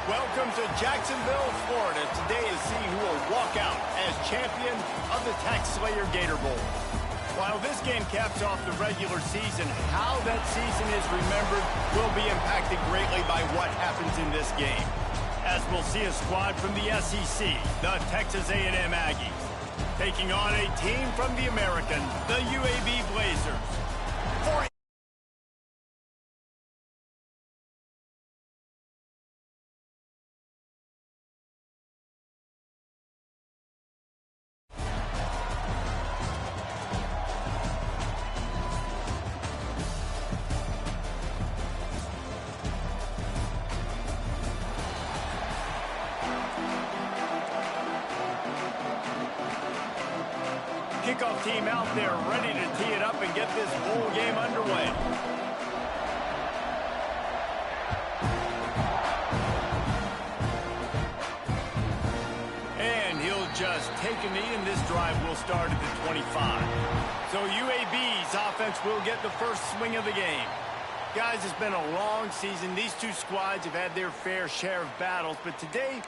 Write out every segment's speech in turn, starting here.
Welcome to Jacksonville, Florida. Today to see who will walk out as champion of the Tax Slayer Gator Bowl. While this game caps off the regular season, how that season is remembered will be impacted greatly by what happens in this game. As we'll see a squad from the SEC, the Texas A&M Aggies, taking on a team from the American, the UAB Blazers. For kickoff team out there ready to tee it up and get this bowl game underway. And he'll just take a knee, and this drive will start at the 25. So UAB's offense will get the first swing of the game. Guys, it's been a long season. These two squads have had their fair share of battles, but today,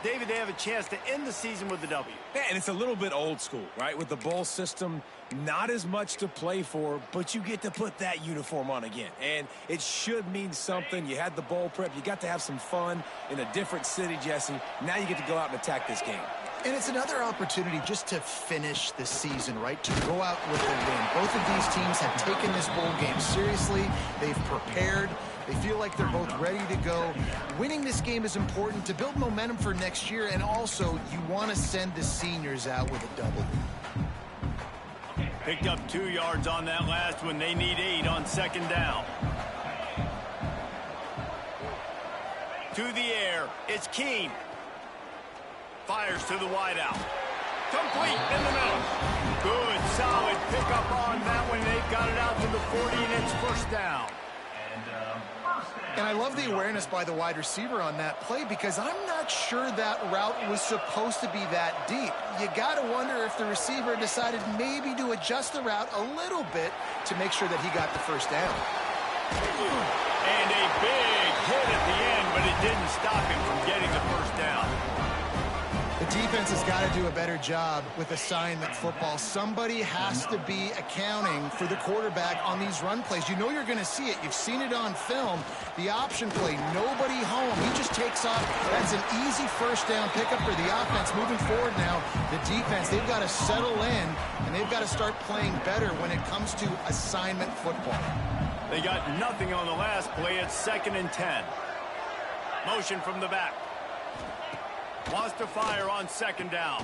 David, they have a chance to end the season with a W. Yeah, and it's a little bit old school, right? With the bowl system, not as much to play for, but you get to put that uniform on again. And it should mean something. You had the bowl prep. You got to have some fun in a different city, Jesse. Now you get to go out and attack this game. And it's another opportunity just to finish the season, right? To go out with a win. Both of these teams have taken this bowl game seriously. They've prepared. They feel like they're both ready to go. Winning this game is important to build momentum for next year, and also you want to send the seniors out with a W. Picked up 2 yards on that last one. They need 8 on second down. To the air. It's Keene. Fires to the wideout. Complete in the middle. Good, solid pickup on that one. They've got it out to the 40, and it's first down. And I love the awareness by the wide receiver on that play, because I'm not sure that route was supposed to be that deep. You got to wonder if the receiver decided maybe to adjust the route a little bit to make sure that he got the first down. And a big hit at the end, but it didn't stop him from getting the first down. The defense has got to do a better job with assignment football. Somebody has to be accounting for the quarterback on these run plays. You know you're going to see it. You've seen it on film. The option play, nobody home. He just takes off. That's an easy first down pickup for the offense. Moving forward now, the defense, they've got to settle in, and they've got to start playing better when it comes to assignment football. They got nothing on the last play. It's 2nd and 10. Motion from the back. Wants to fire on second down.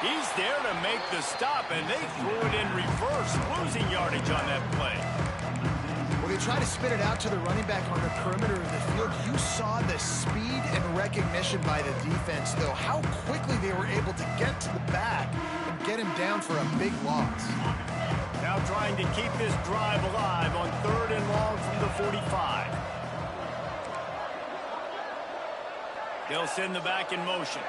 He's there to make the stop, and they threw it in reverse, losing yardage on that play. When they try to spit it out to the running back on the perimeter of the field, you saw the speed and recognition by the defense, though, how quickly they were able to get to the back and get him down for a big loss. Now trying to keep this drive alive on 3rd and long from the 45. They'll send the back in motion.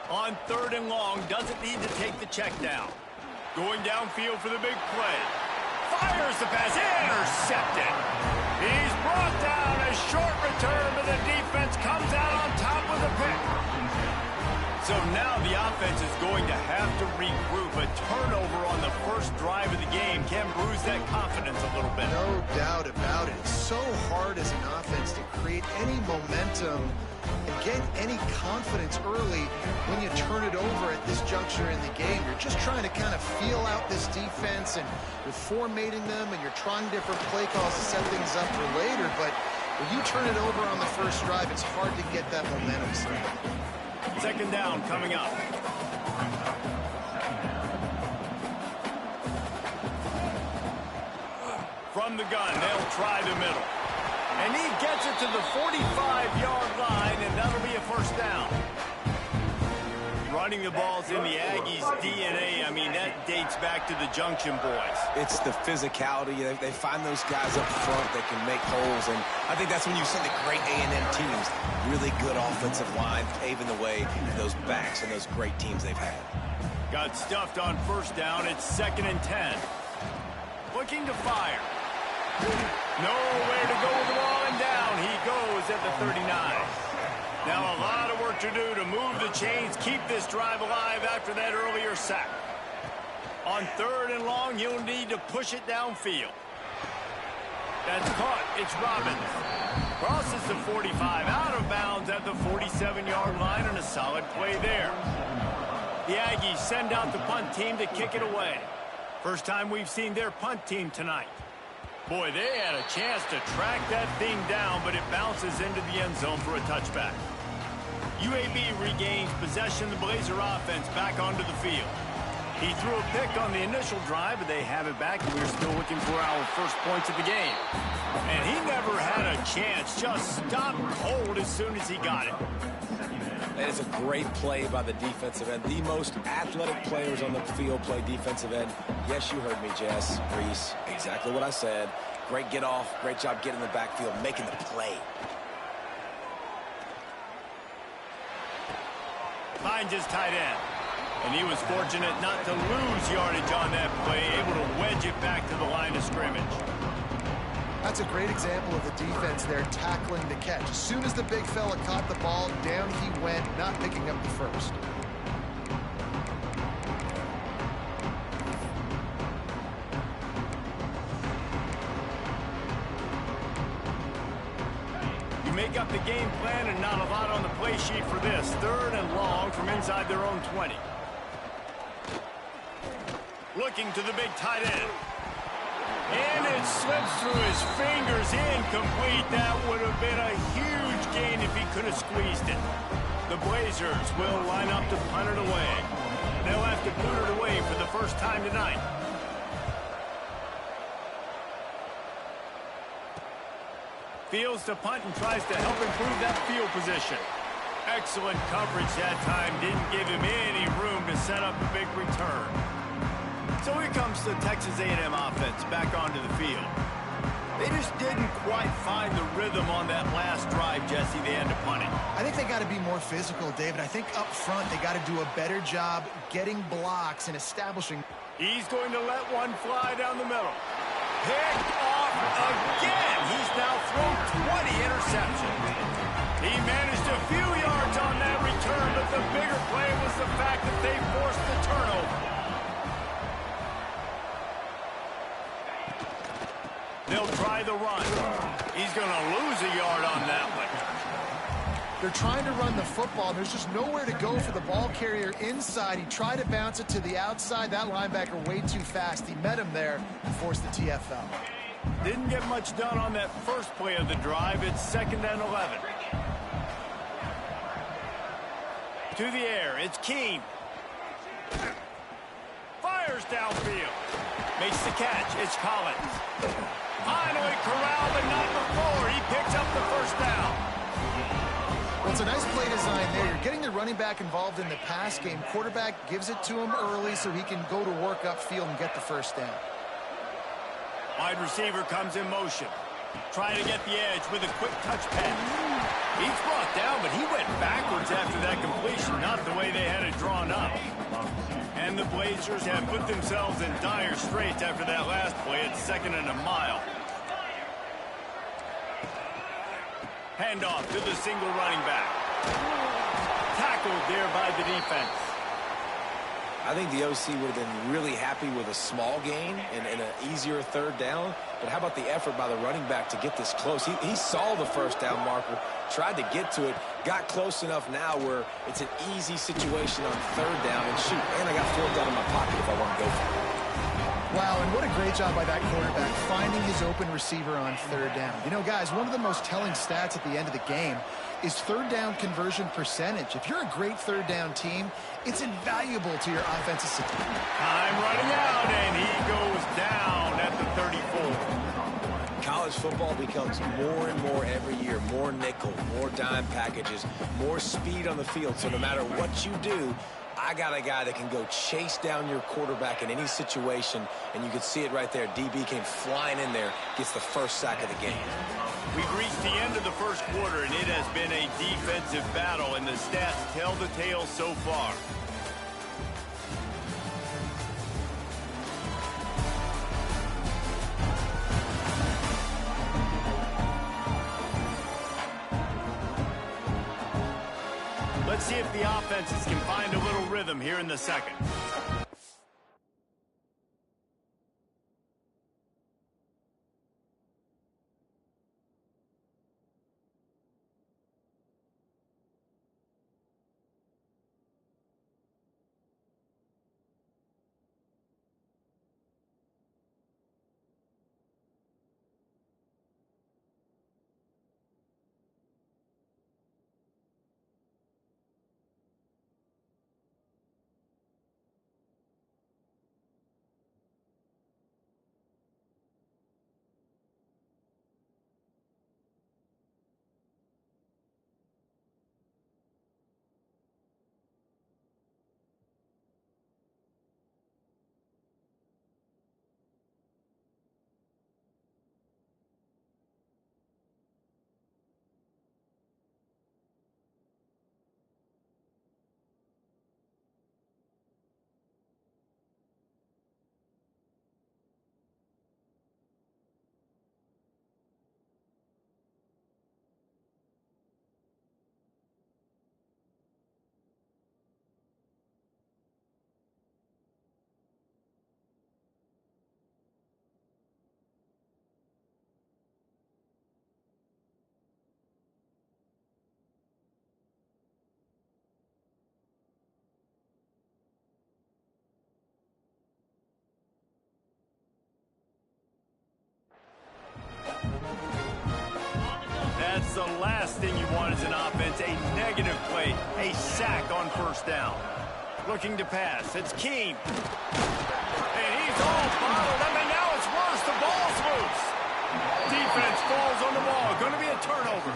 On 3rd and long, doesn't need to take the check down. Going downfield for the big play. Fires the pass, intercepted. He's brought down, a short return, but the defense comes out on top with a pick. So now the offense is going to have to regroup. A turnover on the first drive of the game can bruise that confidence a little bit. No doubt about it. It's so hard as an offense to create any momentum and get any confidence early when you turn it over at this juncture in the game. You're just trying to kind of feel out this defense, and you're formatting them, and you're trying different play calls to set things up for later. But when you turn it over on the first drive, it's hard to get that momentum started. Second down coming up. From the gun, they'll try the middle. And he gets it to the 45-yard line, and that'll be a first down. Running the ball's in the Aggies' DNA. I mean, that dates back to the Junction Boys. It's the physicality. They find those guys up front that can make holes, and I think that's when you see the great A&M teams. Really good offensive line paving the way for those backs and those great teams they've had. Got stuffed on first down. It's 2nd and 10. Looking to fire. Nowhere to go with the ball, and down he goes at the 39. Now a lot of work to do to move the chains, keep this drive alive after that earlier sack. On 3rd and long, you'll need to push it downfield. That's caught. It's Robbins. Crosses the 45, out of bounds at the 47-yard line, and a solid play there. The Aggies send out the punt team to kick it away. First time we've seen their punt team tonight. Boy, they had a chance to track that thing down, but it bounces into the end zone for a touchback. UAB regains possession. The Blazer offense back onto the field. He threw a pick on the initial drive, but they have it back, and we're still looking for our first points of the game. And he never had a chance. Just stopped cold as soon as he got it. That is a great play by the defensive end. The most athletic players on the field play defensive end. Yes, you heard me, Jess, Reese. Exactly what I said. Great get off. Great job getting in the backfield, making the play. Finds his tight end. And he was fortunate not to lose yardage on that play, able to wedge it back to the line of scrimmage. That's a great example of the defense there tackling the catch. As soon as the big fella caught the ball, down he went, not picking up the first. You make up the game plan and not a lot on the play sheet for this. 3rd and long from inside their own 20. Looking to the big tight end. And it slips through his fingers, incomplete. That would have been a huge gain if he could have squeezed it. The Blazers will line up to punt it away. They'll have to put it away for the first time tonight. Fields to punt and tries to help improve that field position. Excellent coverage that time. Didn't give him any room to set up a big return. So here comes the Texas A&M offense back onto the field. They just didn't quite find the rhythm on that last drive, Jesse. They had to punt it. I think they got to be more physical, David. I think up front they got to do a better job getting blocks and establishing. He's going to let one fly down the middle. Picked off again. He's now thrown 20 interceptions. He managed a few yards on that return, but the bigger play was the fact that they forced the turnover. They'll try the run. He's going to lose a yard on that one. They're trying to run the football. There's just nowhere to go for the ball carrier inside. He tried to bounce it to the outside. That linebacker way too fast. He met him there and forced the TFL. Didn't get much done on that first play of the drive. It's 2nd and 11. To the air. It's Keene. Fires downfield. Makes the catch. It's Collins. Finally corralled, but not before. He picks up the first down. Well, it's a nice play design there. You're getting the running back involved in the pass game. Quarterback gives it to him early so he can go to work upfield and get the first down. Wide receiver comes in motion. Trying to get the edge with a quick touch pass. He's brought down, but he went backwards after that completion, not the way they had it drawn up. And the Blazers have put themselves in dire straits after that last play. It's 2nd and a mile. Handoff to the single running back. Tackled there by the defense. I think the OC would have been really happy with a small gain and an easier 3rd down. But how about the effort by the running back to get this close? He saw the first down marker, tried to get to it, got close enough now where it's an easy situation on 3rd down. And shoot, and I got 4th down in my pocket if I want to go for it. Wow, and what a great job by that quarterback finding his open receiver on 3rd down. You know, guys, one of the most telling stats at the end of the game is 3rd down conversion percentage. If you're a great 3rd down team, it's invaluable to your offensive system. Time running out, and he goes down at the 34. College football becomes more and more every year. More nickel, more dime packages, more speed on the field. So no matter what you do, I got a guy that can go chase down your quarterback in any situation, and you can see it right there. DB came flying in there, gets the first sack of the game. We've reached the end of the first quarter, and it has been a defensive battle, and the stats tell the tale so far. see if the offenses can find a little rhythm here in the second. That's the last thing you want as an offense, a negative play, a sack on first down. Looking to pass, it's Keene. And he's all bottled up, and now it's worse. The ball's loose. Defense falls on the ball. Going to be a turnover.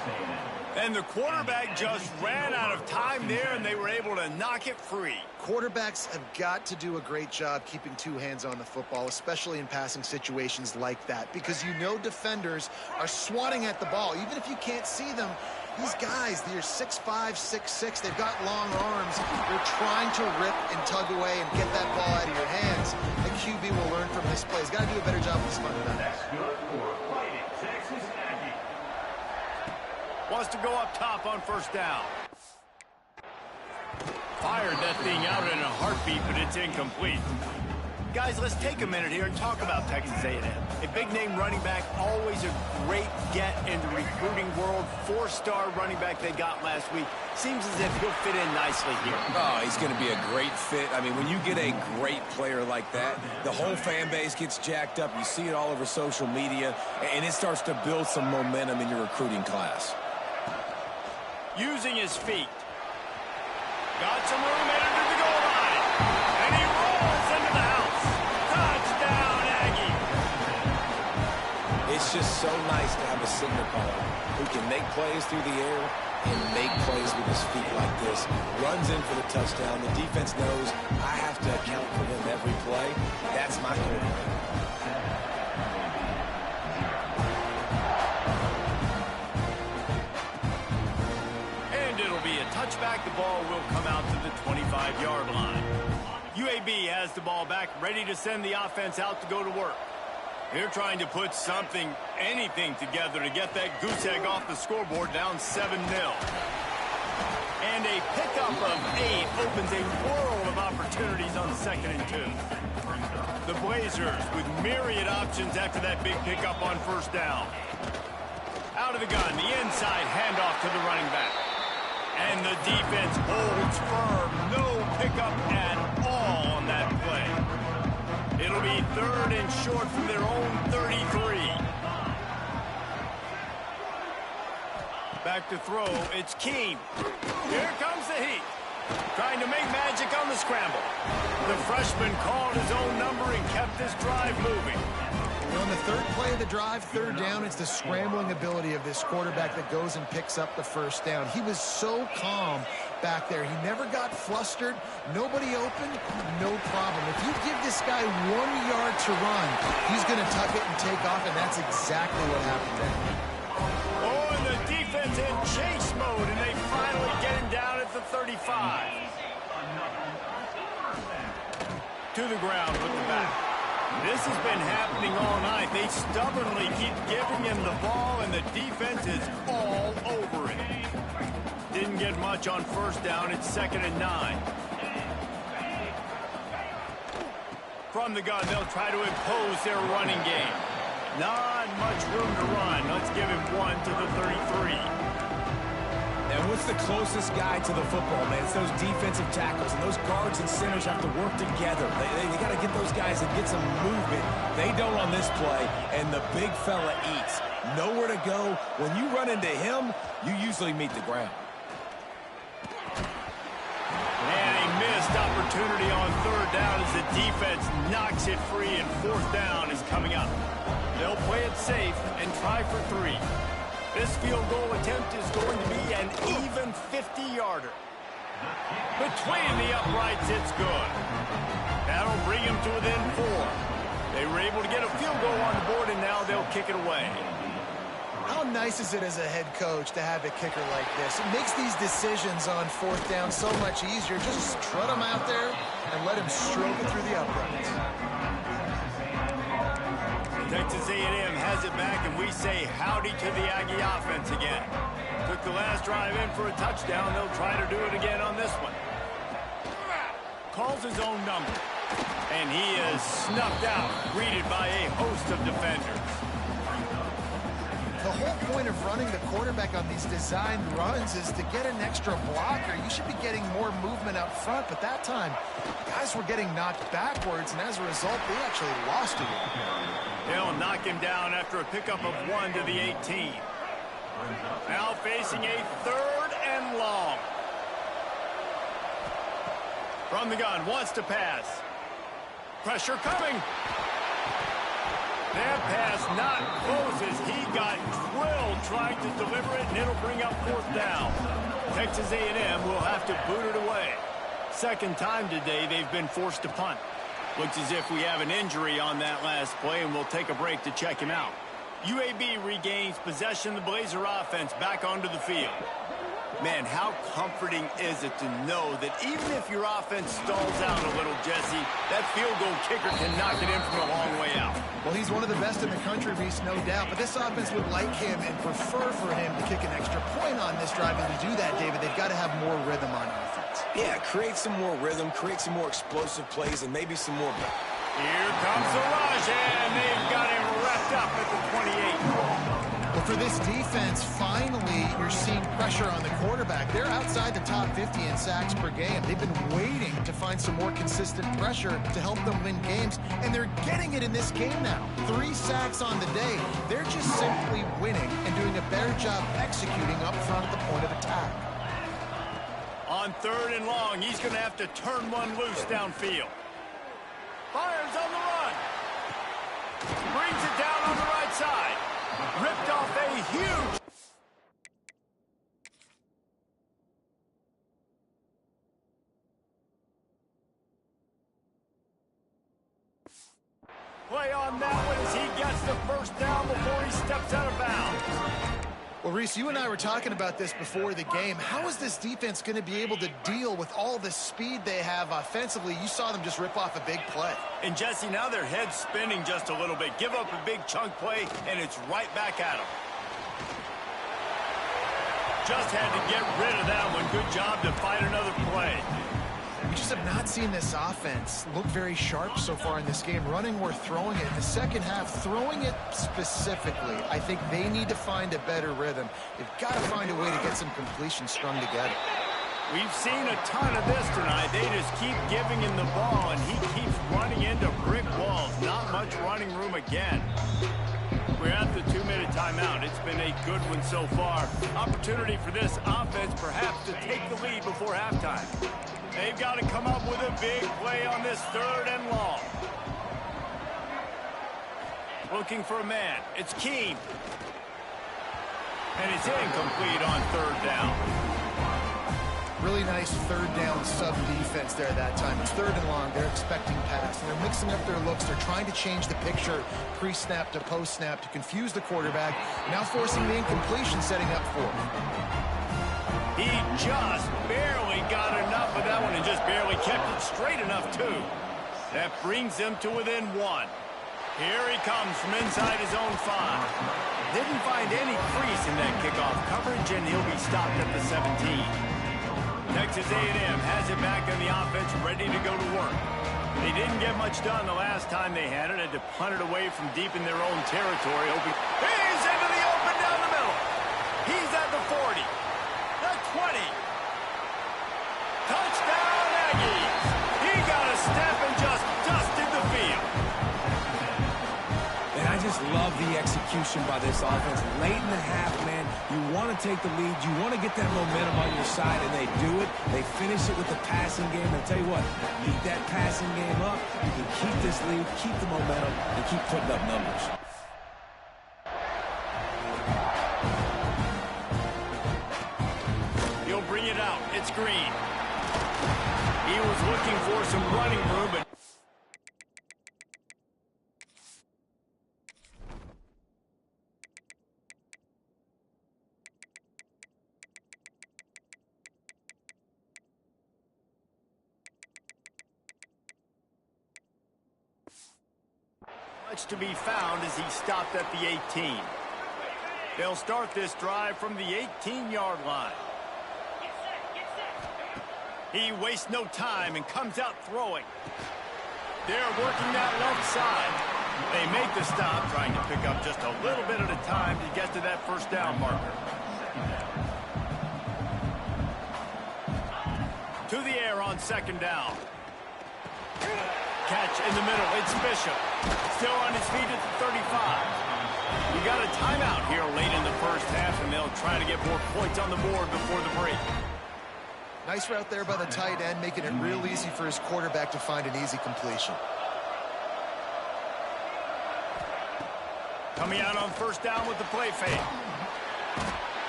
And the quarterback just ran out of time there, and they were able to knock it free. Quarterbacks have got to do a great job keeping two hands on the football, especially in passing situations like that, because you know defenders are swatting at the ball. Even if you can't see them, these guys, they're 6'5", 6'6", they've got long arms. They're trying to rip and tug away and get that ball out of your hands. The QB will learn from this play. He's got to do a better job with his fundamentals. Wants to go up top on first down. Fired that thing out in a heartbeat, but it's incomplete. Guys, let's take a minute here and talk about Texas A&M. A big-name running back, always a great get in the recruiting world. Four-star running back they got last week. Seems as if he'll fit in nicely here. Oh, he's going to be a great fit. I mean, when you get a great player like that, the whole fan base gets jacked up. You see it all over social media, and it starts to build some momentum in your recruiting class. Using his feet. Got some room headed to the goal line. And he rolls into the house. Touchdown, Aggie. It's just so nice to have a signal caller who can make plays through the air and make plays with his feet like this. Runs in for the touchdown. The defense knows I have to account for them every play. That's my quarterback. Touchback, the ball will come out to the 25-yard line. UAB has the ball back, ready to send the offense out to go to work. They're trying to put something, anything together to get that goose egg off the scoreboard, down 7-0. And a pickup of 8 opens a world of opportunities on 2nd and 2. The Blazers with myriad options after that big pickup on first down. Out of the gun, the inside handoff to the running back. And the defense holds firm. No pickup at all on that play. It'll be 3rd and short from their own 33. Back to throw. It's Keene. Here comes the heat. Trying to make magic on the scramble. The freshman called his own number and kept this drive moving. On the third play of the drive, 3rd down, it's the scrambling ability of this quarterback that goes and picks up the first down. He was so calm back there. He never got flustered. Nobody open, no problem. If you give this guy 1 yard to run, he's going to tuck it and take off, and that's exactly what happened there. Oh, and the defense in chase mode, and they finally get him down at the 35. To the ground with the back. This has been happening all night. They stubbornly keep giving him the ball, and the defense is all over it. Didn't get much on first down. It's 2nd and 9. From the gun, they'll try to impose their running game. Not much room to run. Let's give him 1 to the 33. And what's the closest guy to the football, man? It's those defensive tackles, and those guards and centers have to work together. They got to get those guys and get some movement. They don't on this play, and the big fella eats. Nowhere to go. When you run into him, you usually meet the ground. And a missed opportunity on 3rd down as the defense knocks it free, and 4th down is coming up. They'll play it safe and try for 3. This field goal attempt is going to be an even 50-yarder. Between the uprights, it's good. That'll bring him to within 4. They were able to get a field goal on the board, and now they'll kick it away. How nice is it as a head coach to have a kicker like this? It makes these decisions on 4th down so much easier. Just trot him out there and let him stroke it through the uprights. Texas A&M has it back, and we say howdy to the Aggie offense again. Took the last drive in for a touchdown. They'll try to do it again on this one. Calls his own number, and he is snuffed out, greeted by a host of defenders. The whole point of running the quarterback on these designed runs is to get an extra blocker. You should be getting more movement up front, but that time, guys were getting knocked backwards, and as a result, they actually lost it. They'll knock him down after a pickup of 1 to the 18. Now facing a 3rd and long. From the gun, wants to pass. Pressure coming. That pass not close as he got drilled trying to deliver it, and it'll bring up 4th down. Texas A&M will have to boot it away. 2nd time today they've been forced to punt. Looks as if we have an injury on that last play, and we'll take a break to check him out. UAB regains possession of the Blazer offense back onto the field. Man, how comforting is it to know that even if your offense stalls out a little, Jesse, that field goal kicker can knock it in from a long way out. Well, he's one of the best in the country, Reese, no doubt. But this offense would like him and prefer for him to kick an extra point on this drive. And to do that, David, they've got to have more rhythm on offense. Yeah, create some more rhythm, create some more explosive plays, and maybe some more. Here comes the rush, and they've got him wrapped up at the 28. Well, for this defense, finally, you're seeing pressure on the quarterback. They're outside the top 50 in sacks per game. They've been waiting to find some more consistent pressure to help them win games, and they're getting it in this game now. 3 sacks on the day. They're just simply winning and doing a better job executing up front at the point of attack. On 3rd and long, he's going to have to turn one loose downfield. Fires on the run. Brings it down on the right side. Ripped off a huge... play on that one as he gets the 1st down before he steps out of bounds. Well, Reese, you and I were talking about this before the game. How is this defense going to be able to deal with all the speed they have offensively? You saw them just rip off a big play. And, Jesse, now their head's spinning just a little bit. Give up a big chunk play, and it's right back at them. Just had to get rid of that one. Good job to find another play. We just have not seen this offense look very sharp so far in this game, running or throwing it. In the second half, throwing it specifically, I think they need to find a better rhythm. They've got to find a way to get some completions strung together. We've seen a ton of this tonight. They just keep giving him the ball, and he keeps running into brick walls. Not much running room again. We're at the 2-minute timeout. It's been a good one so far. Opportunity for this offense perhaps to take the lead before halftime. They've got to come up with a big play on this 3rd and long. Looking for a man. It's Keene. And it's incomplete on 3rd down. Really nice 3rd down sub-defense there that time. It's 3rd and long. They're expecting pass. And they're mixing up their looks. They're trying to change the picture pre-snap to post-snap to confuse the quarterback. Now forcing the incompletion, setting up for him. He just barely got enough of that one and just barely kept it straight enough, too. That brings them to within 1. Here he comes from inside his own 5. Didn't find any crease in that kickoff coverage, and he'll be stopped at the 17. Texas A&M has it back on the offense, ready to go to work. They didn't get much done the last time they had it. Had to punt it away from deep in their own territory. He's into the open down the middle. He's at the 40, the 20. Touchdown, Aggies. He got a step and just dusted the field. And I just love the execution by this offense. Late in the half, man, you want to take the lead. You want to get that momentum on your side, and they do it. They finish it with the passing game. And I'll tell you what, keep that passing game up. You can keep this lead, keep the momentum, and keep putting up numbers. He'll bring it out. It's Green. He was looking for some running room, but much to be found as he stopped at the 18. They'll start this drive from the 18-yard line. He wastes no time and comes out throwing. They're working that left side. They make the stop, trying to pick up just a little bit at a time to get to that first down marker. To the air on second down. Catch in the middle. It's Bishop. Still on his feet at the 35. You got a timeout here late in the first half, and they'll try to get more points on the board before the break. Nice route there by the tight end, making it real easy for his quarterback to find an easy completion. Coming out on first down with the play fake.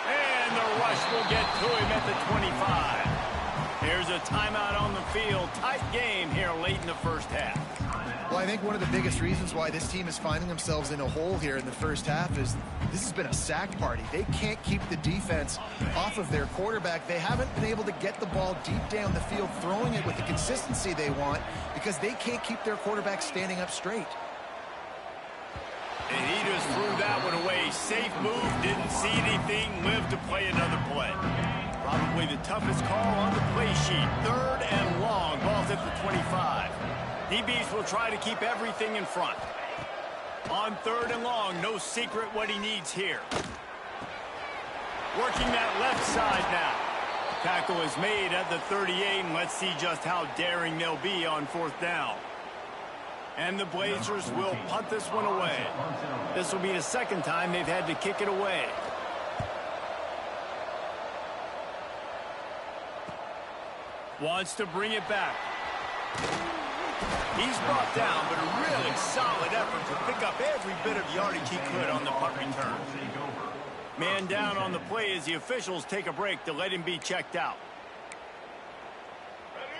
And the rush will get to him at the 25. Here's a timeout on the field. Tight game here late in the first half. Well, I think one of the biggest reasons why this team is finding themselves in a hole here in the first half is this has been a sack party. They can't keep the defense off of their quarterback. They haven't been able to get the ball deep down the field, throwing it with the consistency they want because they can't keep their quarterback standing up straight. And he just threw that one away. Safe move, didn't see anything, lived to play another play. Probably the toughest call on the play sheet. 3rd and long, ball's at the 25. DBs will try to keep everything in front. On 3rd and long, no secret what he needs here. Working that left side now. Tackle is made at the 38, and let's see just how daring they'll be on 4th down. And the Blazers will punt this one away. This will be the second time they've had to kick it away. Wants to bring it back. He's brought down, but a really solid effort to pick up every bit of yardage he could on the punt return. Man down on the play as the officials take a break to let him be checked out.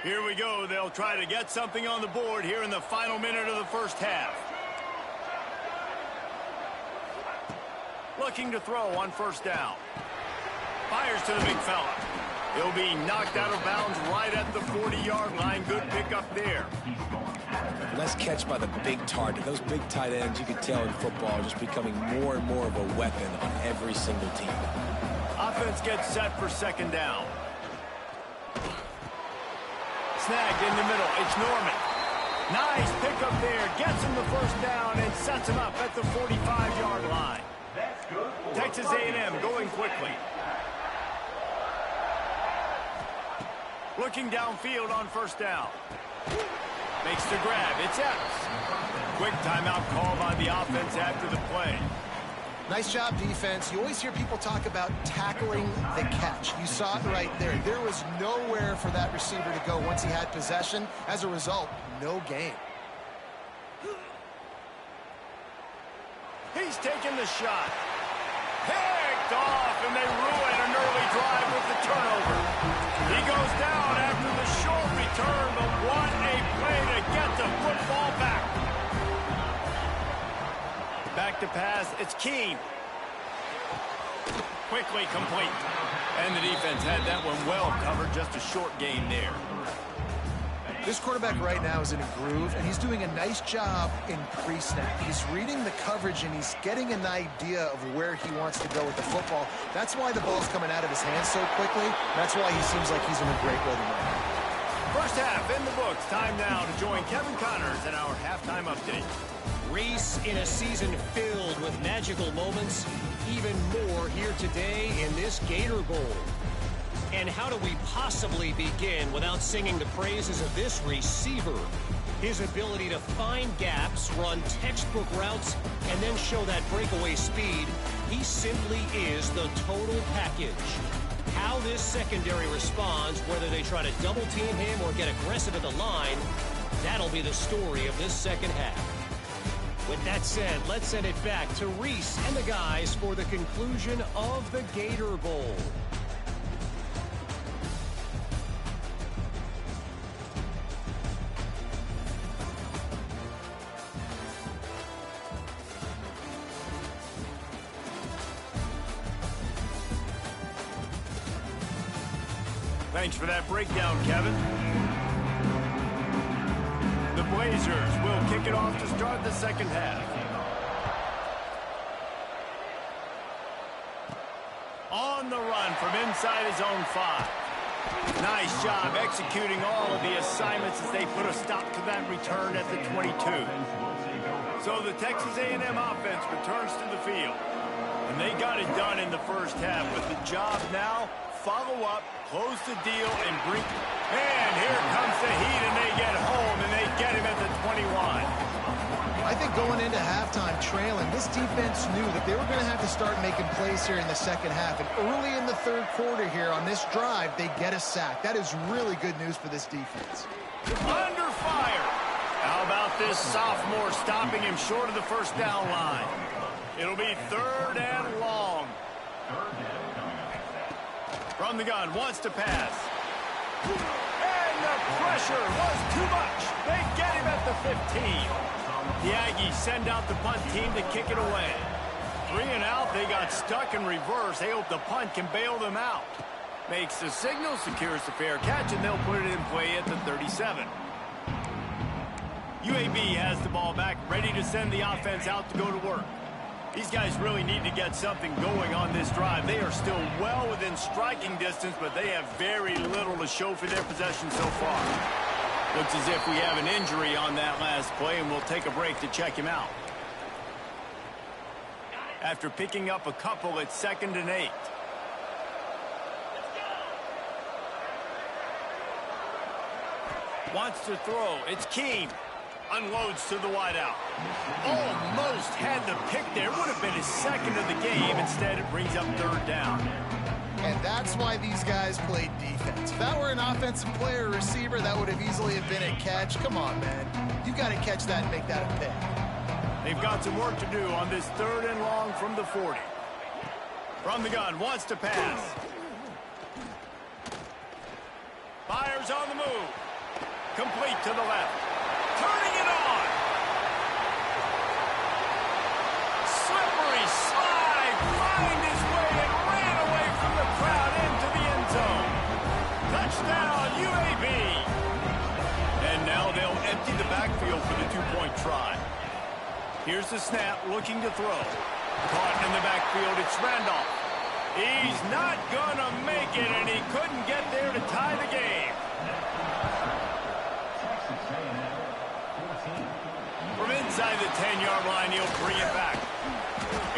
Here we go. They'll try to get something on the board here in the final minute of the first half. Looking to throw on first down. Fires to the big fella. He'll be knocked out of bounds right at the 40-yard line. Good pickup there. Nice catch by the big target. Those big tight ends, you can tell in football, are just becoming more and more of a weapon on every single team. Offense gets set for second down. Snagged in the middle. It's Norman. Nice pickup there. Gets him the first down and sets him up at the 45-yard line. Texas A&M going quickly. Looking downfield on first down. Makes the grab. It's Epps. Quick timeout call by the offense after the play. Nice job, defense. You always hear people talk about tackling the catch. You saw it right there. There was nowhere for that receiver to go once he had possession. As a result, no gain. He's taking the shot. Picked off, and they ruin an early drive with the turnover. He goes down after the short return, but what a play to get the football back. Back to pass, it's Keene. Quickly complete. And the defense had that one well covered, just a short gain there. This quarterback right now is in a groove, and he's doing a nice job in pre-snap. He's reading the coverage, and he's getting an idea of where he wants to go with the football. That's why the ball's coming out of his hands so quickly. That's why he seems like he's in a great rhythm right now. First half in the books. Time now to join Kevin Connors in our halftime update. Reese in a season filled with magical moments. Even more here today in this Gator Bowl. And how do we possibly begin without singing the praises of this receiver? His ability to find gaps, run textbook routes, and then show that breakaway speed. He simply is the total package. How this secondary responds, whether they try to double team him or get aggressive at the line, that'll be the story of this second half. With that said, let's send it back to Reese and the guys for the conclusion of the Gator Bowl. Thanks for that breakdown, Kevin. The Blazers will kick it off to start the second half. On the run from inside his own 5. Nice job executing all of the assignments as they put a stop to that return at the 22. So the Texas A&M offense returns to the field. And they got it done in the first half, but the job now, follow up, close the deal, and bring... And here comes the heat, and they get home, and they get him at the 21. I think going into halftime trailing, this defense knew that they were going to have to start making plays here in the second half. And early in the third quarter here on this drive, they get a sack. That is really good news for this defense. Under fire. How about this sophomore stopping him short of the first down line? It'll be 3rd and long. From the gun, wants to pass. And the pressure was too much. They get him at the 15. The Aggies send out the punt team to kick it away. 3 and out, they got stuck in reverse. They hope the punt can bail them out. Makes the signal, secures the fair catch, and they'll put it in play at the 37. UAB has the ball back, ready to send the offense out to go to work. These guys really need to get something going on this drive. They are still well within striking distance, but they have very little to show for their possession so far. Looks as if we have an injury on that last play, and we'll take a break to check him out. After picking up a couple, it's 2nd and 8. Wants to throw. It's Keene. Unloads to the wideout. Almost had the pick there. Would have been his 2nd of the game. Instead, it brings up 3rd down. And that's why these guys played defense. If that were an offensive player or receiver, that would have easily have been a catch. Come on, man. You got to catch that and make that a pick. They've got some work to do on this 3rd and long from the 40. From the gun, wants to pass. Fires on the move. Complete to the left. Turning it on. Slippery slide. Find his way and ran away from the crowd into the end zone. Touchdown, UAB. And now they'll empty the backfield for the 2-point try. Here's the snap, looking to throw. Caught in the backfield, it's Randolph. He's not gonna make it, and he couldn't get there to tie the game. From inside the 10-yard line, he'll bring it back.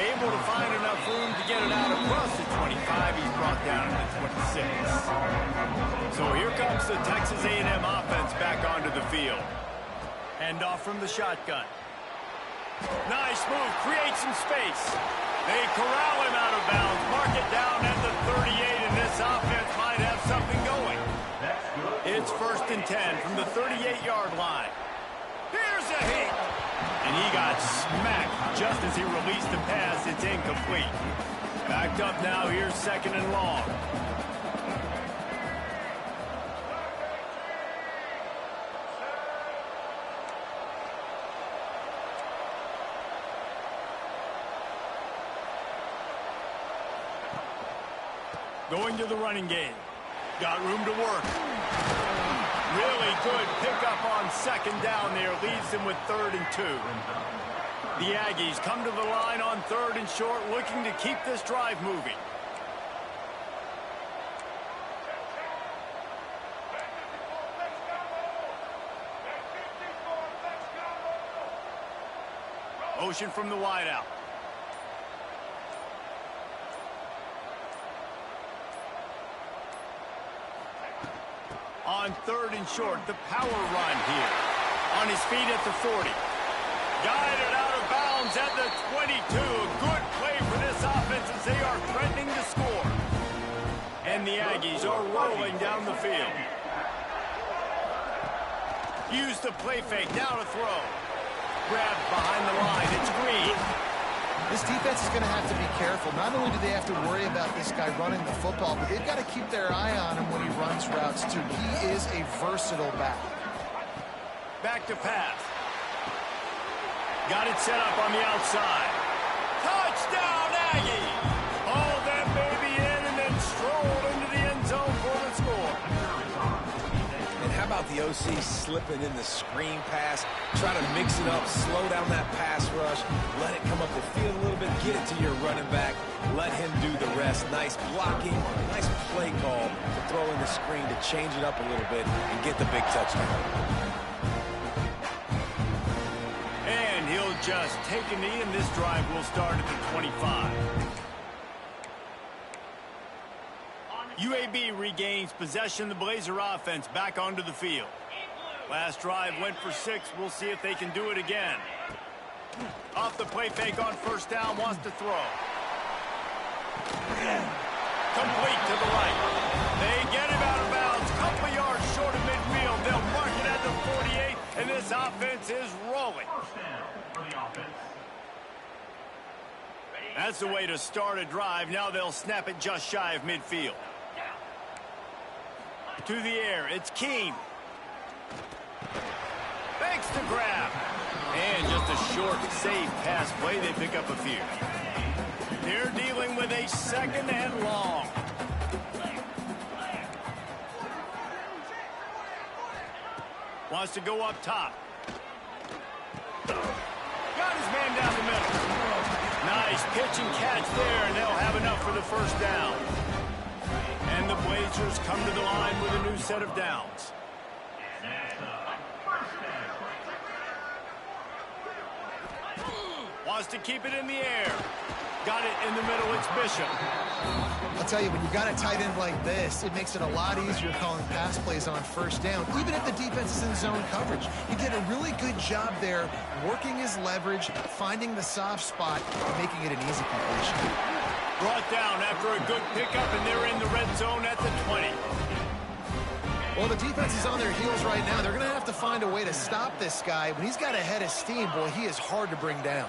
Able to find enough room to get it out across the 25. He's brought down to the 26. So here comes the Texas A&M offense back onto the field. Hand off from the shotgun. Nice move, create some space. They corral him out of bounds, mark it down at the 38, and this offense might have something going. It's 1st and 10 from the 38-yard line. Here's a hit. And he got smacked just as he released the pass. It's incomplete. Backed up now, here's 2nd and long. Going to the running game. Got room to work. Really good pickup on second down there. Leaves them with 3rd and 2. The Aggies come to the line on 3rd and short, looking to keep this drive moving. Motion from the wideout. On 3rd and short, the power run here. On his feet at the 40. Guided out of bounds at the 22. Good play for this offense as they are threatening to score. And the Aggies are rolling down the field. Use the play fake. Now to throw. Grabbed behind the line. It's Green. This defense is going to have to be careful. Not only do they have to worry about this guy running the football, but they've got to keep their eye on him when he runs routes, too. He is a versatile back. Back to pass. Got it set up on the outside. Touchdown, Aggie! Haul that baby in and then stroll into the end zone for the score. And how about the OC slipping in the screen pass? Try to mix it up, slow down that pass rush, let it come up the field a little bit, get it to your running back, let him do the rest. Nice blocking, nice play call to throw in the screen to change it up a little bit and get the big touchdown. And he'll just take a knee, and this drive will start at the 25. UAB regains possession of the Blazer offense back onto the field. Last drive went for 6. We'll see if they can do it again. Off the play fake on 1st down, wants to throw. Complete to the right. They get him out of bounds. Couple yards short of midfield. They'll mark it at the 48, and this offense is rolling. That's the way to start a drive. Now they'll snap it just shy of midfield. To the air, it's Keene. Makes the grab. And just a short, safe pass play. They pick up a few. They're dealing with a 2nd and long. Wants to go up top. Got his man down the middle. Nice pitch and catch there, and they'll have enough for the 1st down. And the Blazers come to the line with a new set of downs. Wants to keep it in the air. Got it in the middle. It's Bishop. I'll tell you, when you got a tight end like this, it makes it a lot easier calling pass plays on 1st down, even if the defense is in zone coverage. He did a really good job there, working his leverage, finding the soft spot, and making it an easy completion. Brought down after a good pickup, and they're in the red zone at the 20. Well, the defense is on their heels right now. They're going to have to find a way to stop this guy. When he's got a head of steam, boy, he is hard to bring down.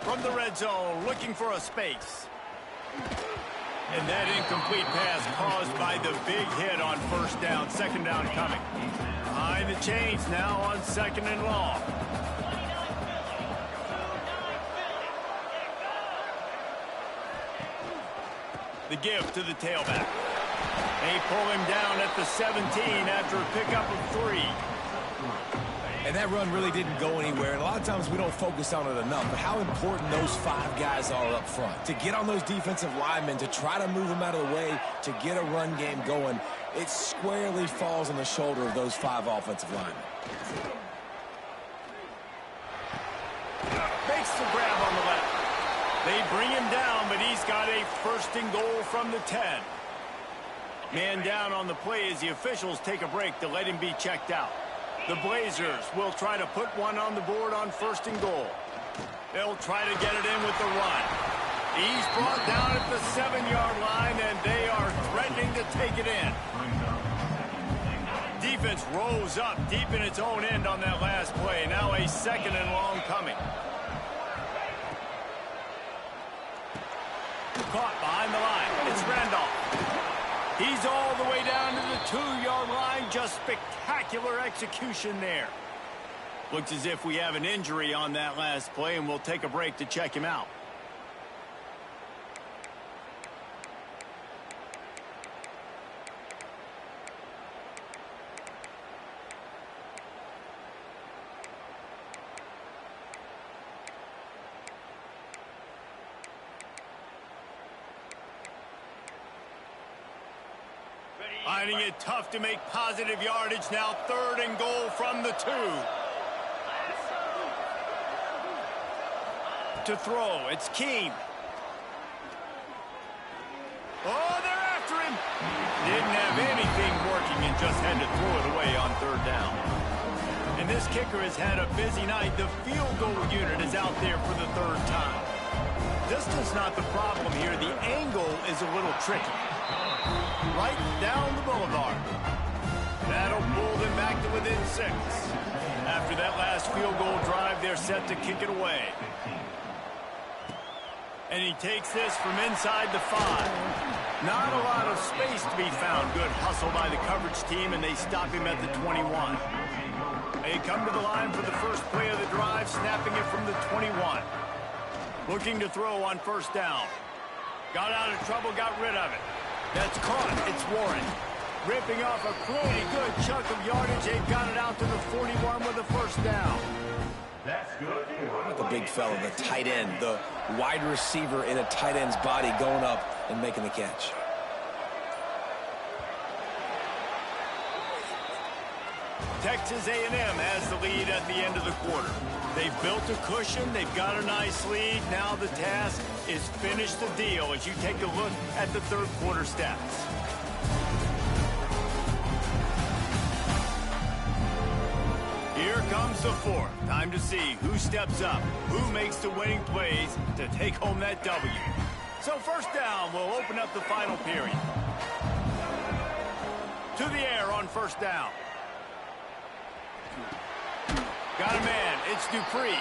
From the red zone, looking for a space. And that incomplete pass caused by the big hit on 1st down. 2nd down coming. Behind the chains now on 2nd and long. The give to the tailback. They pull him down at the 17 after a pickup of 3. And that run really didn't go anywhere. And a lot of times we don't focus on it enough. But how important those 5 guys are up front. To get on those defensive linemen, to try to move them out of the way, to get a run game going, it squarely falls on the shoulder of those 5 offensive linemen. Makes the grab on the left. They bring him down, but he's got a 1st and goal from the 10. Man down on the play as the officials take a break to let him be checked out. The Blazers will try to put one on the board on 1st and goal. They'll try to get it in with the run. He's brought down at the 7-yard line, and they are threatening to take it in. Defense rose up deep in its own end on that last play. Now a 2nd and long coming. Caught behind the line. It's Randolph. He's all the way down to the 2-yard line. Just spectacular execution there. Looks as if we have an injury on that last play, and we'll take a break to check him out. Finding it tough to make positive yardage now. 3rd and goal from the 2. To throw, it's Keene. Oh, they're after him. Didn't have anything working and just had to throw it away on 3rd down. And this kicker has had a busy night. The field goal unit is out there for the 3rd time. Distance not the problem here. The angle is a little tricky. Right down the boulevard. That'll pull them back to within 6. After that last field goal drive, they're set to kick it away. And he takes this from inside the 5. Not a lot of space to be found. Good hustle by the coverage team, and they stop him at the 21. They come to the line for the first play of the drive, snapping it from the 21. Looking to throw on 1st down. Got out of trouble, got rid of it. That's caught. It's Warren. Ripping off a pretty good chunk of yardage. They got it out to the 41 with a 1st down. That's good. The big fella, the tight end, the wide receiver in a tight end's body going up and making the catch. Texas A&M has the lead at the end of the quarter. They've built a cushion. They've got a nice lead. Now the task is finish the deal as you take a look at the 3rd quarter stats. Here comes the 4th. Time to see who steps up, who makes the winning plays to take home that W. So 1st down will open up the final period. To the air on 1st down. Got a man. It's Dupree.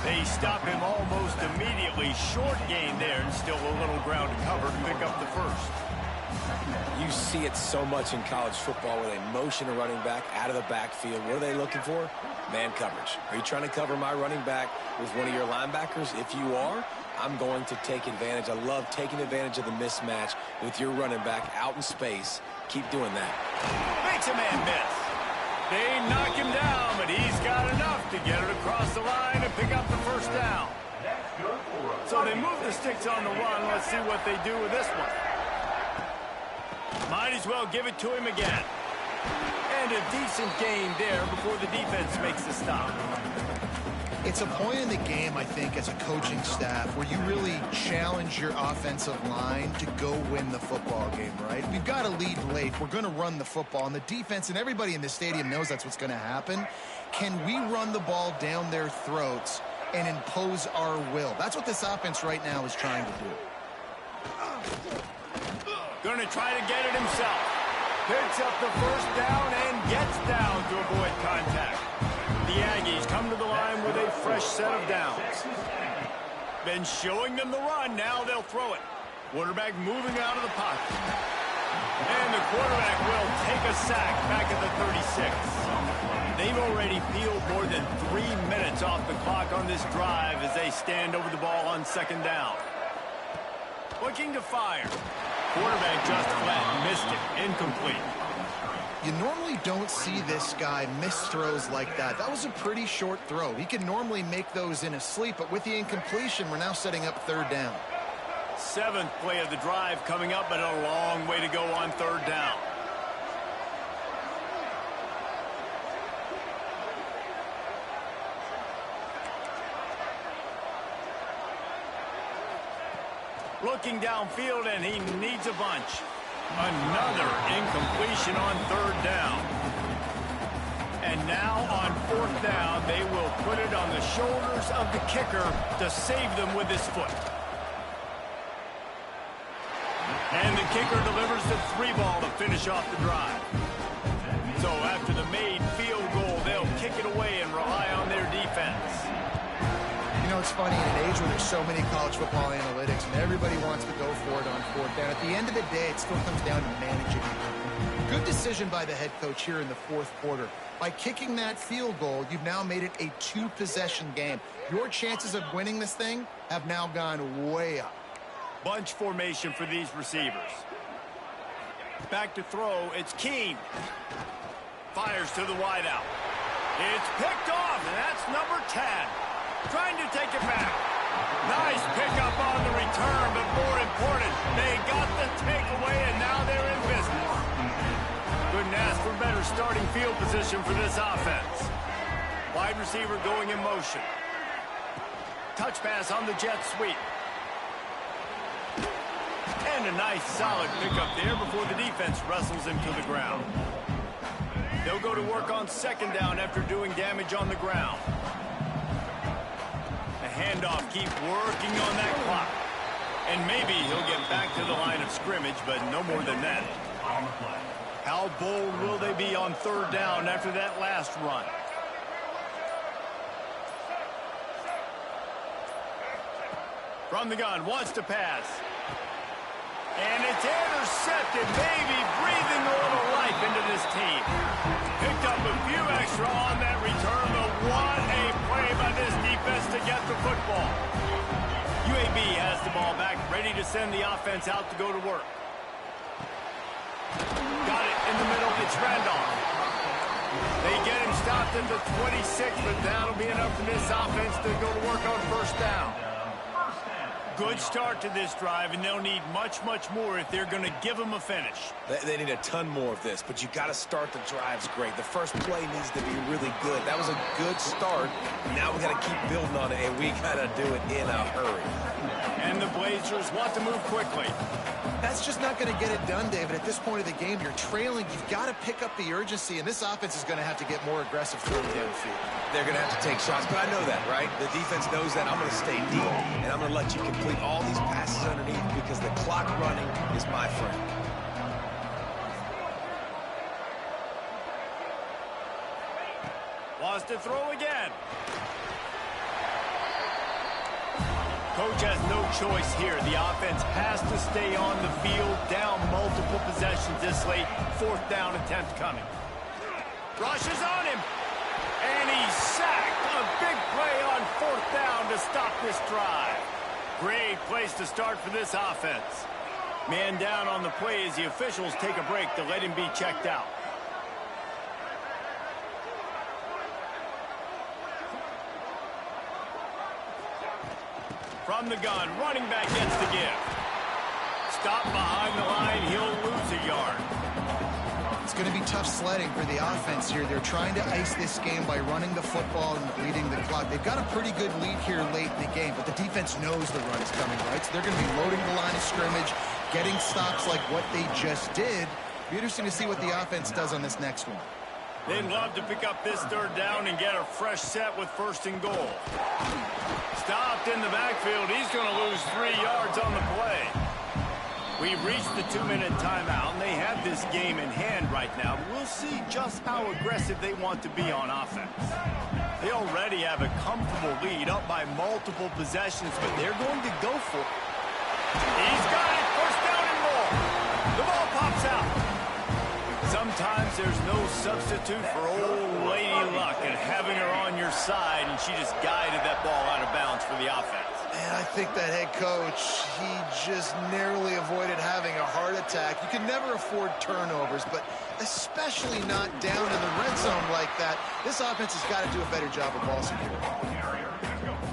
They stop him almost immediately. Short gain there and still a little ground to cover to pick up the 1st. You see it so much in college football where they motion a running back out of the backfield. What are they looking for? Man coverage. Are you trying to cover my running back with one of your linebackers? If you are, I'm going to take advantage. I love taking advantage of the mismatch with your running back out in space. Keep doing that. Makes a man miss. They knock him down, but he's got enough to get it across the line and pick up the 1st down. So they move the sticks on the run. Let's see what they do with this one. Might as well give it to him again. And a decent gain there before the defense makes the stop. It's a point in the game, I think, as a coaching staff where you really challenge your offensive line to go win the football game, right? We've got to lead late. We're going to run the football. And the defense and everybody in the stadium knows that's what's going to happen. Can we run the ball down their throats and impose our will? That's what this offense right now is trying to do. Going to try to get it himself. Picks up the 1st down and gets down to avoid contact. The Aggies come to the line with a fresh set of downs. Been showing them the run. Now they'll throw it. Quarterback moving out of the pocket. And the quarterback will take a sack back at the 36. They've already peeled more than 3 minutes off the clock on this drive as they stand over the ball on 2nd down. Looking to fire. Quarterback just flat missed it. Incomplete. You normally don't see this guy miss throws like that. That was a pretty short throw. He can normally make those in his sleep, but with the incompletion, we're now setting up 3rd down. 7th play of the drive coming up, but a long way to go on 3rd down. Looking downfield, and he needs a bunch. Another incompletion on 3rd down. And now on 4th down, they will put it on the shoulders of the kicker to save them with his foot. And the kicker delivers the 3-ball to finish off the drive. So after the made field goal, they'll kick it away and rely on their defense. You know, it's funny, in an age where there's so many college football analytics and everybody wants to go for it on 4th down, at the end of the day, it still comes down to managing. Good decision by the head coach here in the 4th quarter. By kicking that field goal, you've now made it a 2-possession game. Your chances of winning this thing have now gone way up. Bunch formation for these receivers. Back to throw, it's Keene. Fires to the wideout. It's picked off, and that's number 10. Trying to take it back. Nice pickup on the return, but more important, they got the takeaway, and now they're in business. starting field position for this offense. Wide receiver going in motion. Touch pass on the jet sweep. And a nice solid pickup there before the defense wrestles him to the ground. They'll go to work on second down after doing damage on the ground. A handoff, keep working on that clock. And maybe he'll get back to the line of scrimmage, but no more than that. How bold will they be on third down after that last run? From the gun, wants to pass. And it's intercepted, maybe breathing a little life into this team. Picked up a few extra on that return, but what a play by this defense to get the football. UAB has the ball back, ready to send the offense out to go to work. Got it in the middle, it's Randolph. They get him stopped at the 26, but that'll be enough for this offense to go to work on first down. Good start to this drive, and they'll need much, much more if they're going to give them a finish. They need a ton more of this, but you got to start the drives great. The first play needs to be really good. That was a good start. Now we got to keep building on it, and we got to do it in a hurry. And the Blazers want to move quickly. That's just not going to get it done, David. At this point of the game, you're trailing. You've got to pick up the urgency, and this offense is going to have to get more aggressive throwing downfield. They're going to have to take shots, but I know that, right? The defense knows that. I'm going to stay deep, and I'm going to let you complete all these passes underneath because the clock running is my friend. Wants to throw again. Coach has no choice here. The offense has to stay on the field, down multiple possessions this late. Fourth down attempt coming. Rushes on him. And he's sacked. A big play on fourth down to stop this drive. Great place to start for this offense. Man down on the play as the officials take a break to let him be checked out. From the gun, running back gets the give. Stop behind the line, he'll lose a yard. It's going to be tough sledding for the offense here. They're trying to ice this game by running the football and leading the clock. They've got a pretty good lead here late in the game, but the defense knows the run is coming, right? So they're going to be loading the line of scrimmage, getting stops like what they just did. It'll be interesting to see what the offense does on this next one. They'd love to pick up this third down and get a fresh set with first and goal. Stopped in the backfield. He's going to lose 3 yards on the play. We've reached the 2-minute timeout, and they have this game in hand right now. We'll see just how aggressive they want to be on offense. They already have a comfortable lead up by multiple possessions, but they're going to go for it. He's got it. First down and more. The ball pops out. Sometimes there's no substitute for old Lady Luck and having her on your side, and she just guided that ball out of bounds for the offense. Man, I think that head coach, he just narrowly avoided having a heart attack. You can never afford turnovers, but especially not down in the red zone like that. This offense has got to do a better job of ball security.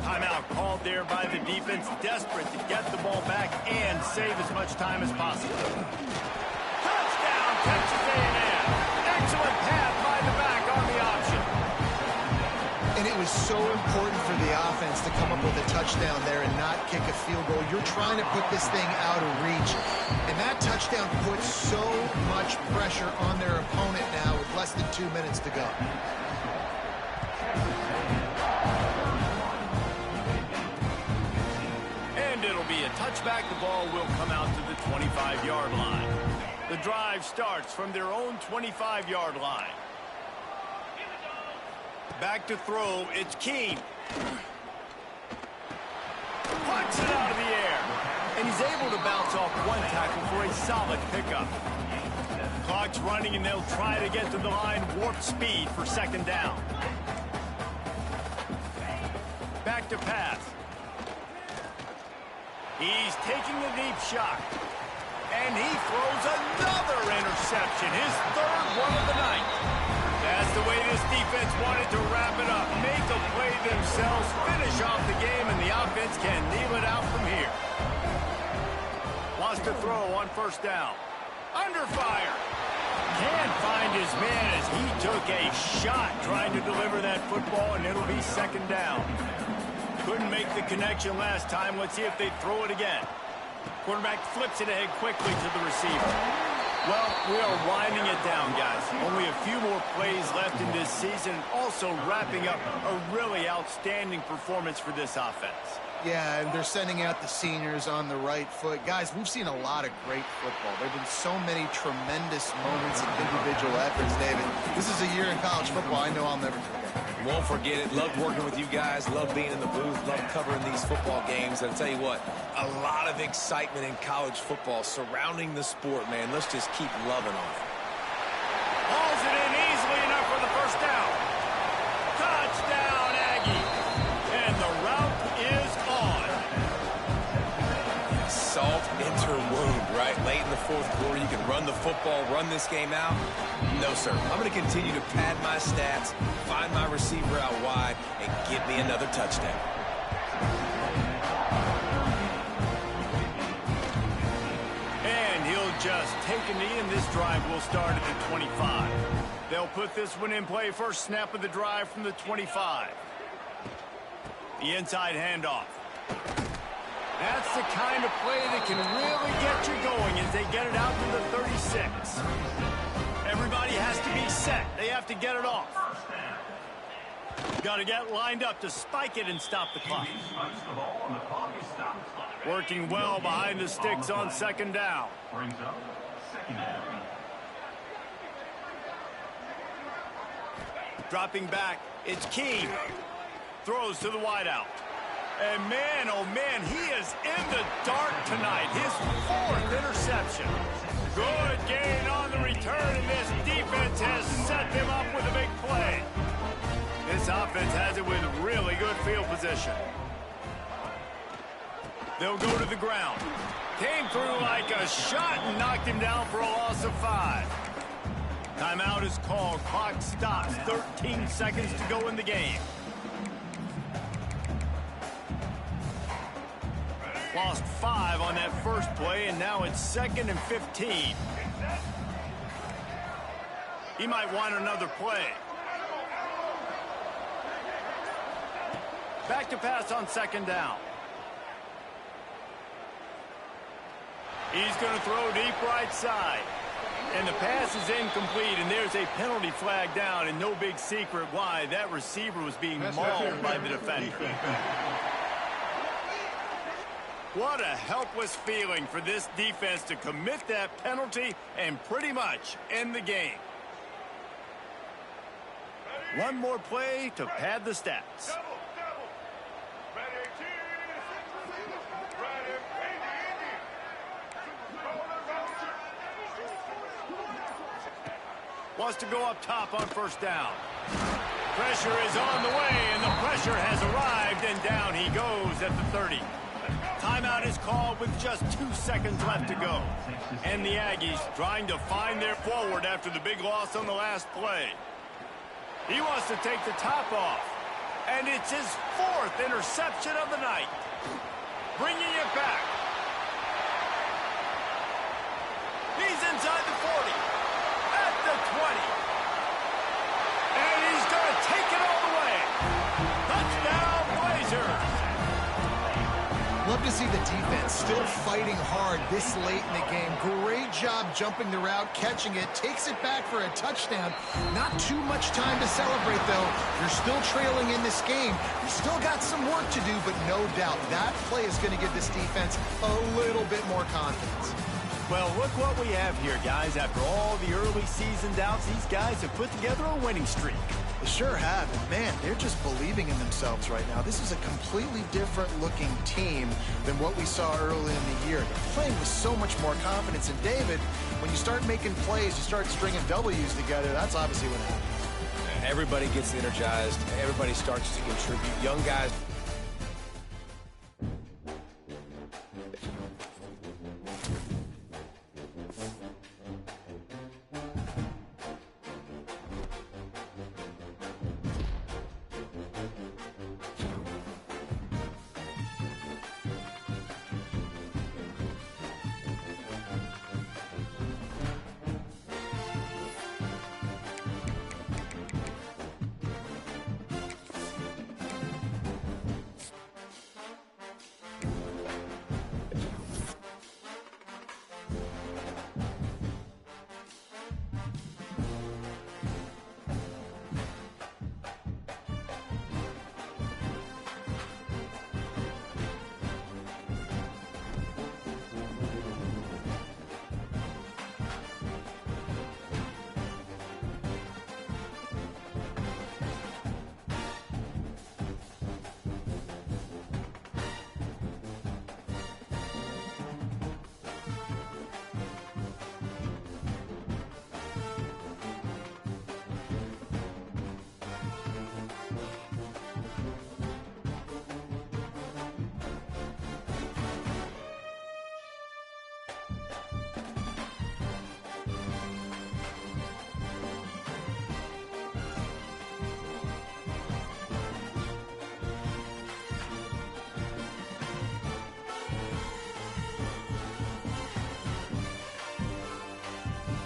Timeout called there by the defense, desperate to get the ball back and save as much time as possible. Touchdown, Texas A&M. Excellent pass by the back on the option. And it was so important for the offense to come up with a touchdown there and not kick a field goal. You're trying to put this thing out of reach. And that touchdown puts so much pressure on their opponent now with less than 2 minutes to go. And it'll be a touchback. The ball will come out to the 25-yard line. The drive starts from their own 25-yard line. Back to throw, it's Keene. Pucks it out of the air. And he's able to bounce off one tackle for a solid pickup. Clock's running, and they'll try to get to the line, warp speed for second down. Back to pass. He's taking a deep shot. And he throws another interception, his third one of the night. That's the way this defense wanted to wrap it up. Make a play themselves, finish off the game, and the offense can kneel it out from here. Wants to throw on first down. Under fire. Can't find his man as he took a shot trying to deliver that football, and it'll be second down. Couldn't make the connection last time. Let's see if they throw it again. Quarterback flips it ahead quickly to the receiver. Well, we are winding it down, guys. Only a few more plays left in this season. Also wrapping up a really outstanding performance for this offense. Yeah, and they're sending out the seniors on the right foot. Guys, we've seen a lot of great football. There have been so many tremendous moments and individual efforts, David. This is a year in college football I know I'll never forget. Won't forget it. Loved working with you guys. Loved being in the booth. Loved covering these football games. And I'll tell you what, a lot of excitement in college football surrounding the sport, man. Let's just keep loving on it. Hauls it in easily enough for the first down. Touchdown, Aggie. And the route is on. Salt enter wound, right? Late in the fourth quarter, you can run the football, run this game out. No, sir. I'm going to continue to pad my stats, find my receiver out wide, and get me another touchdown. And he'll just take a knee, and this drive will start at the 25. They'll put this one in play. First snap of the drive from the 25. The inside handoff. That's the kind of play that can really get you going as they get it out to the 36. Everybody has to be set. They have to get it off. Got to get lined up to spike it and stop the clock. Working well behind the sticks on second down. Dropping back, it's Keene. Throws to the wideout. And man, oh man, he is in the dark tonight. His fourth interception. Good gain on the return, and this defense has set them up with a big play. This offense has it with really good field position. They'll go to the ground. Came through like a shot and knocked him down for a loss of 5. Timeout is called. Clock stops. 13 seconds to go in the game. Lost 5 on that first play, and now it's 2nd and 15. He might want another play. Back to pass on second down. He's going to throw deep right side. And the pass is incomplete, and there's a penalty flag down, and no big secret why. That receiver was being mauled by the defender. What a helpless feeling for this defense to commit that penalty and pretty much end the game. One more play to pad the stats. Wants to go up top on first down. Pressure is on the way, and the pressure has arrived, and down he goes at the 30. Timeout is called with just 2 seconds left to go. And the Aggies trying to find their forward after the big loss on the last play. He wants to take the top off. And it's his 4th interception of the night. Bringing it back. He's inside the 40. At the 20. And he's going to take it all the way. Touchdown, Blazers. Love to see the defense still fighting hard this late in the game. Great job jumping the route, catching it, takes it back for a touchdown. Not too much time to celebrate, though. You're still trailing in this game. You still got some work to do, but no doubt that play is going to give this defense a little bit more confidence. Well, look what we have here, guys. After all the early season doubts, these guys have put together a winning streak. They sure have. And man, they're just believing in themselves right now. This is a completely different looking team than what we saw early in the year. They're playing with so much more confidence. And David, when you start making plays, you start stringing W's together, that's obviously what happens. Everybody gets energized. Everybody starts to contribute. Young guys